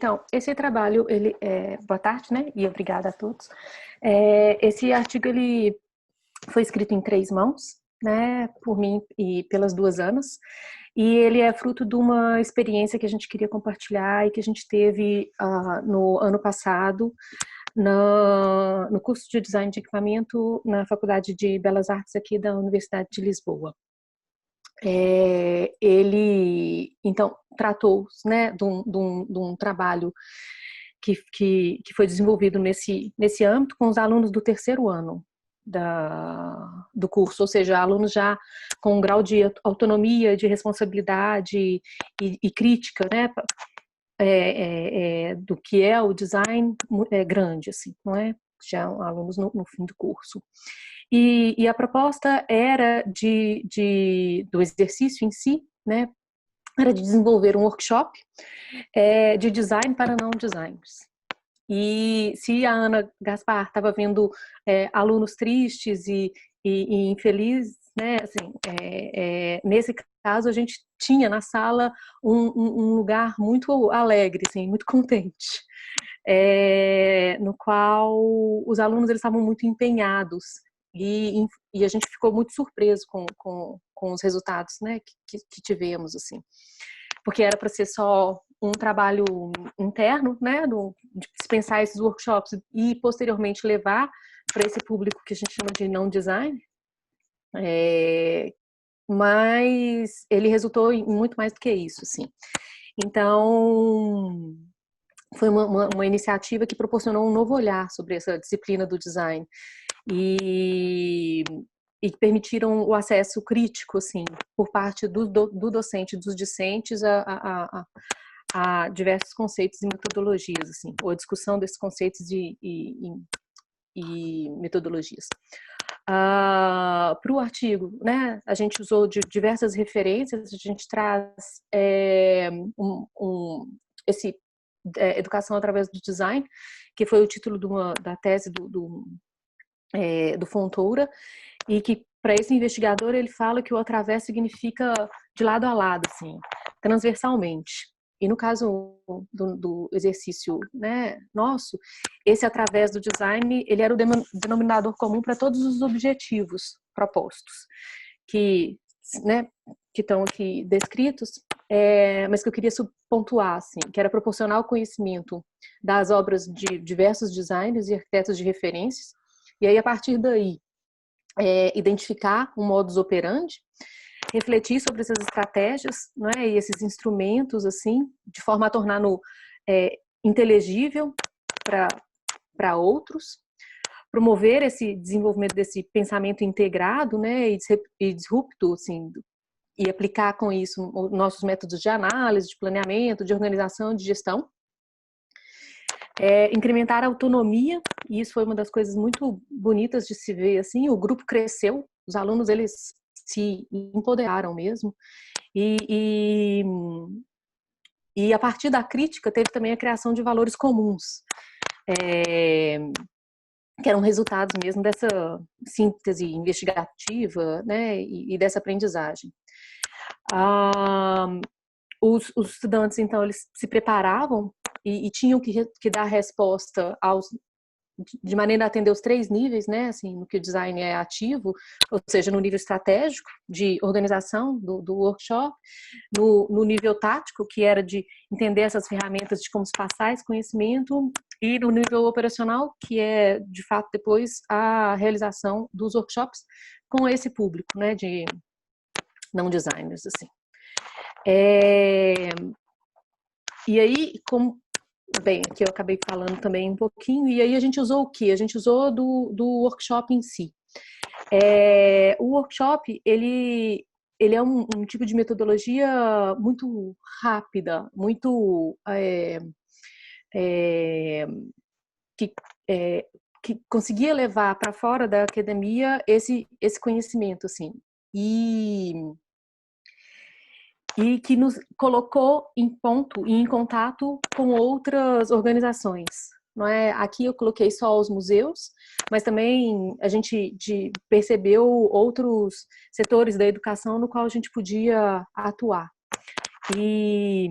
Então, esse trabalho, boa tarde, né? E obrigada a todos. Esse artigo, ele foi escrito em 3 mãos, né? Por mim e pelas 2 Anas. E ele é fruto de uma experiência que a gente queria compartilhar e que a gente teve no ano passado, no curso de Design de Equipamento na Faculdade de Belas Artes aqui da Universidade de Lisboa. Ele, então, tratou, né, de um trabalho que foi desenvolvido nesse âmbito com os alunos do 3º ano do curso, ou seja, alunos já com um grau de autonomia, de responsabilidade e crítica, né, do que é o design grande, assim, não é? Já alunos no fim do curso. E a proposta era do exercício em si, né, era de desenvolver um workshop de design para não designers. E se a Ana Gaspar estava vendo alunos tristes e infelizes, né, assim, nesse caso a gente tinha na sala um lugar muito alegre, assim, muito contente, no qual os alunos eles estavam muito empenhados e a gente ficou muito surpreso com os resultados, né, que tivemos, assim, porque era para ser só um trabalho interno, né, de dispensar esses workshops e posteriormente levar para esse público que a gente chama de não design, mas ele resultou em muito mais do que isso, assim. Então, foi uma iniciativa que proporcionou um novo olhar sobre essa disciplina do design e permitiram o acesso crítico, assim, por parte do docente, dos discentes a diversos conceitos e metodologias, assim, ou a discussão desses conceitos e metodologias. Para o artigo, né, a gente usou de diversas referências, a gente traz esse Educação através do Design, que foi o título da tese do Fontoura, e que para esse investigador ele fala que o através significa de lado a lado, assim, transversalmente. E no caso do exercício, né, nosso, esse através do design, ele era o denominador comum para todos os objetivos propostos, que, né, que estão aqui descritos, mas que eu queria pontuar, assim, que era proporcionar o conhecimento das obras de diversos designers e arquitetos de referências, e aí a partir daí identificar um modus operandi, refletir sobre essas estratégias, né, e esses instrumentos, assim, de forma a torná-lo inteligível para outros, promover esse desenvolvimento desse pensamento integrado, né, e disrupto, assim, e aplicar com isso nossos métodos de análise, de planeamento, de organização, de gestão. Incrementar a autonomia, e isso foi uma das coisas muito bonitas de se ver, assim, o grupo cresceu, os alunos, eles se empoderaram mesmo, e a partir da crítica teve também a criação de valores comuns, que eram resultados mesmo dessa síntese investigativa, né, e dessa aprendizagem. Os estudantes, então, eles se preparavam e tinham que dar resposta de maneira a atender os 3 níveis, né, assim, no que o design é ativo, ou seja, no nível estratégico, de organização do workshop, no nível tático, que era de entender essas ferramentas de como se passar esse conhecimento, e no nível operacional, que é, de fato, depois a realização dos workshops com esse público, né, de não designers, assim. E aí, bem, aqui eu acabei falando também um pouquinho, e aí a gente usou o quê? A gente usou do workshop em si. O workshop, ele é um tipo de metodologia muito rápida, muito que conseguia levar para fora da academia esse conhecimento, assim, e que nos colocou em contato com outras organizações. Não é? Aqui eu coloquei só os museus, mas também a gente percebeu outros setores da educação no qual a gente podia atuar. E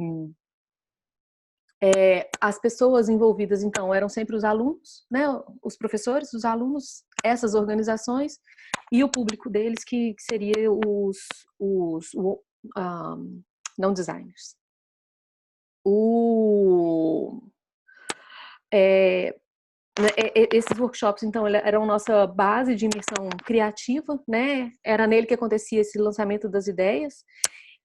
As pessoas envolvidas, então, eram sempre os alunos, né? Os professores, os alunos, essas organizações e o público deles, que seria os não designers. Esses workshops, então, eram nossa base de imersão criativa, né? Era nele que acontecia esse lançamento das ideias.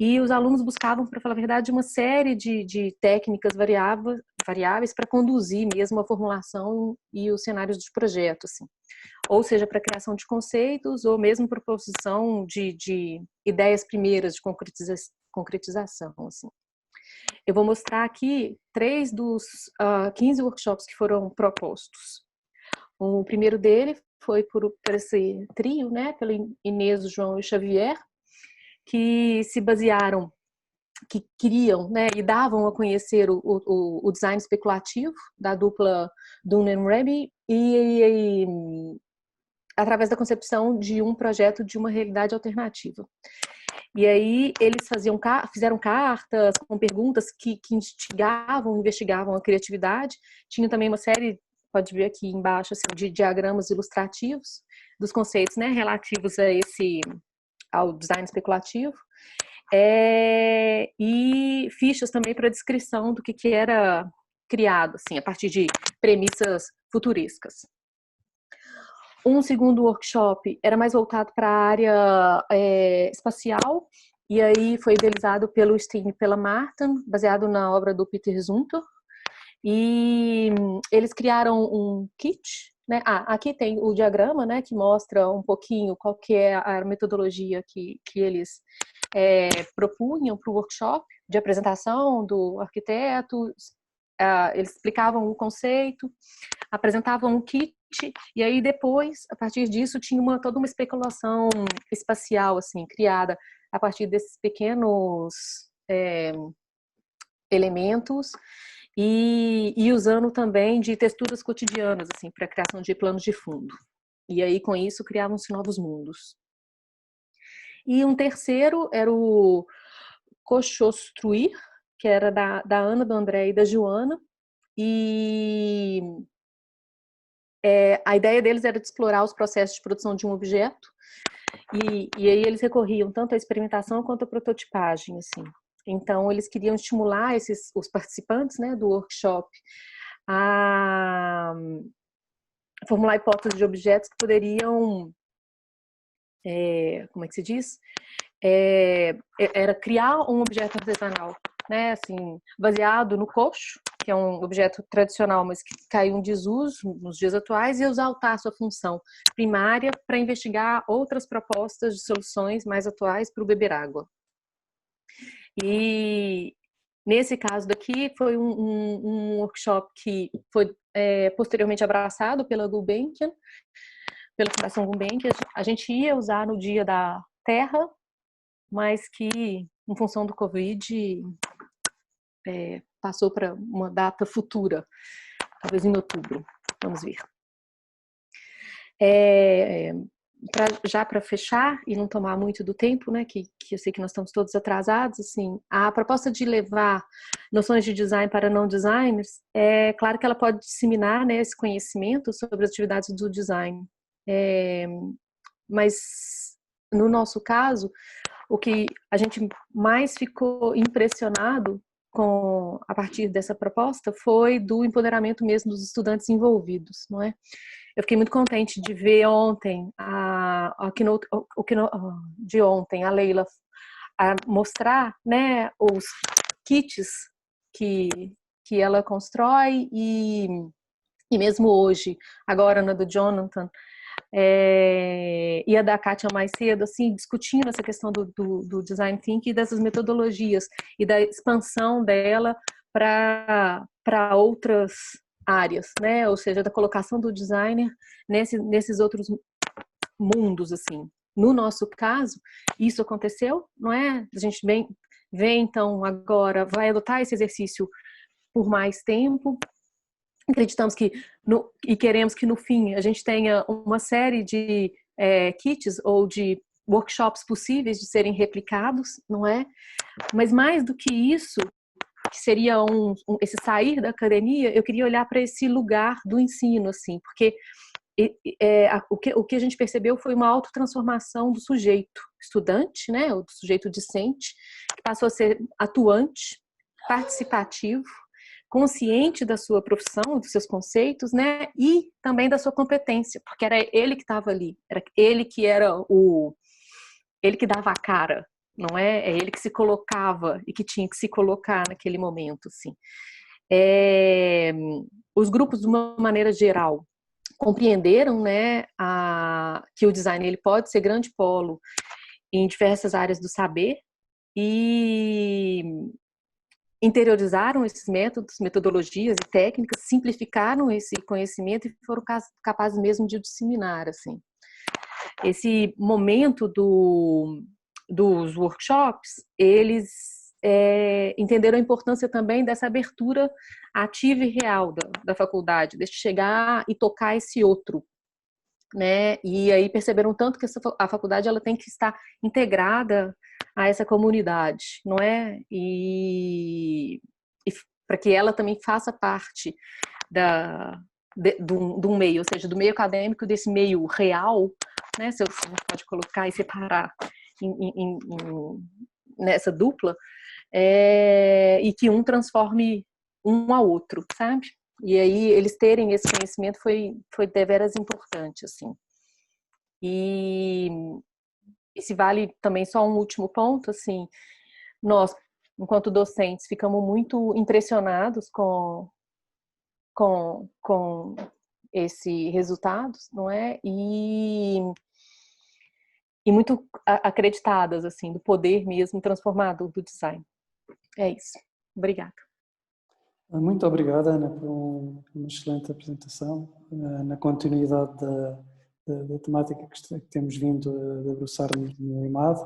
E os alunos buscavam, para falar a verdade, uma série de técnicas variáveis para conduzir mesmo a formulação e os cenários de projeto, assim. Ou seja, para a criação de conceitos, ou mesmo para a proposição de ideias primeiras de concretização, assim. Eu vou mostrar aqui 3 dos 15 workshops que foram propostos. O primeiro dele foi por esse trio, né, pelo Inês, o João e o Xavier, que se basearam, que queriam, né, e davam a conhecer o design especulativo da dupla Dunne and Raby e através da concepção de um projeto de uma realidade alternativa. E aí eles fizeram cartas com perguntas que instigavam, investigavam a criatividade. Tinha também uma série, pode ver aqui embaixo, assim, de diagramas ilustrativos dos conceitos, né, relativos ao design especulativo. E fichas também para descrição do que era criado, assim, a partir de premissas futurísticas. Um segundo workshop era mais voltado para a área espacial, e aí foi idealizado pelo Steen e pela Martin, baseado na obra do Peter Zumthor. E eles criaram um kit, né? Aqui tem o diagrama, né, que mostra um pouquinho qual que é a metodologia que eles propunham para o workshop de apresentação do arquiteto. Eles explicavam o conceito, apresentavam o kit, e aí depois, a partir disso, tinha toda uma especulação espacial, assim, criada a partir desses pequenos elementos e usando também de texturas cotidianas, assim, para a criação de planos de fundo. E aí, com isso, criavam-se novos mundos. E um terceiro era o Cochostruir, que era da Ana, do André e da Joana. E a ideia deles era de explorar os processos de produção de um objeto. E aí eles recorriam tanto à experimentação quanto à prototipagem, assim. Então, eles queriam estimular os participantes, né, do workshop a formular hipóteses de objetos que poderiam, como é que se diz? Era criar um objeto artesanal, né, assim, baseado no coxo, que é um objeto tradicional, mas que caiu em desuso nos dias atuais, e exaltar sua função primária para investigar outras propostas de soluções mais atuais para o beber água. E nesse caso daqui foi um workshop que foi posteriormente abraçado pela Gulbenkian, pela Fundação Gulbenkian. A gente ia usar no Dia da Terra, mas que, em função do Covid, passou para uma data futura, talvez em outubro. Vamos ver. Já para fechar e não tomar muito do tempo, né, que eu sei que nós estamos todos atrasados, assim, a proposta de levar noções de design para não designers, claro que ela pode disseminar, né, esse conhecimento sobre as atividades do design, mas no nosso caso, o que a gente mais ficou impressionado a partir dessa proposta foi do empoderamento mesmo dos estudantes envolvidos, não é? Eu fiquei muito contente de ver ontem, de ontem, a Leila mostrar, né, os kits que ela constrói e mesmo hoje, agora na do Jonathan, e a da Kátia mais cedo, assim, discutindo essa questão do design thinking e dessas metodologias e da expansão dela para outras áreas, né? Ou seja, da colocação do designer nesses outros mundos, assim. No nosso caso, isso aconteceu, não é? A gente vê então agora, vai adotar esse exercício por mais tempo. Acreditamos e queremos que no fim a gente tenha uma série de kits ou de workshops possíveis de serem replicados, não é? Mas mais do que isso, que seria esse sair da academia, eu queria olhar para esse lugar do ensino, assim, porque o que a gente percebeu foi uma autotransformação do sujeito estudante, né, ou do sujeito discente, que passou a ser atuante, participativo, consciente da sua profissão, dos seus conceitos, né, e também da sua competência, porque era ele que estava ali, era ele que ele que dava a cara, não é? É ele que se colocava e que tinha que se colocar naquele momento, assim. Os grupos, de uma maneira geral, compreenderam, né, que o design ele pode ser grande polo em diversas áreas do saber e interiorizaram esses métodos, metodologias e técnicas, simplificaram esse conhecimento e foram capazes mesmo de disseminar, assim. Esse momento dos workshops, eles entenderam a importância também dessa abertura ativa e real da faculdade, de chegar e tocar esse outro, né? E aí perceberam tanto que a faculdade ela tem que estar integrada a essa comunidade, não é? E para que ela também faça parte do meio, ou seja, do meio acadêmico, desse meio real, né? Se você pode colocar e separar nessa dupla, e que um transforme um ao outro, sabe? E aí eles terem esse conhecimento foi deveras importante, assim. E se vale também só um último ponto, assim, nós, enquanto docentes, ficamos muito impressionados com esse resultados, não é? E muito acreditadas, assim, do poder mesmo transformador do design. É isso. Obrigada. Muito obrigada, Ana, por uma excelente apresentação, na continuidade da temática que temos vindo a debruçar no IMAD,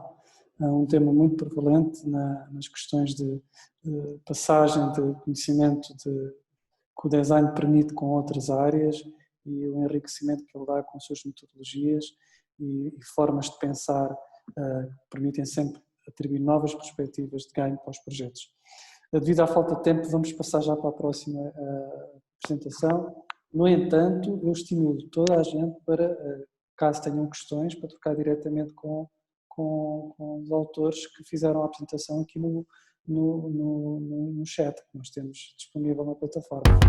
um tema muito prevalente nas questões de passagem de conhecimento que o design permite com outras áreas e o enriquecimento que ele dá com suas metodologias e formas de pensar que permitem sempre atribuir novas perspectivas de ganho para os projetos. Devido à falta de tempo, vamos passar já para a próxima apresentação. No entanto, eu estimulo toda a gente para, caso tenham questões, para trocar diretamente com os autores que fizeram a apresentação aqui no chat que nós temos disponível na plataforma.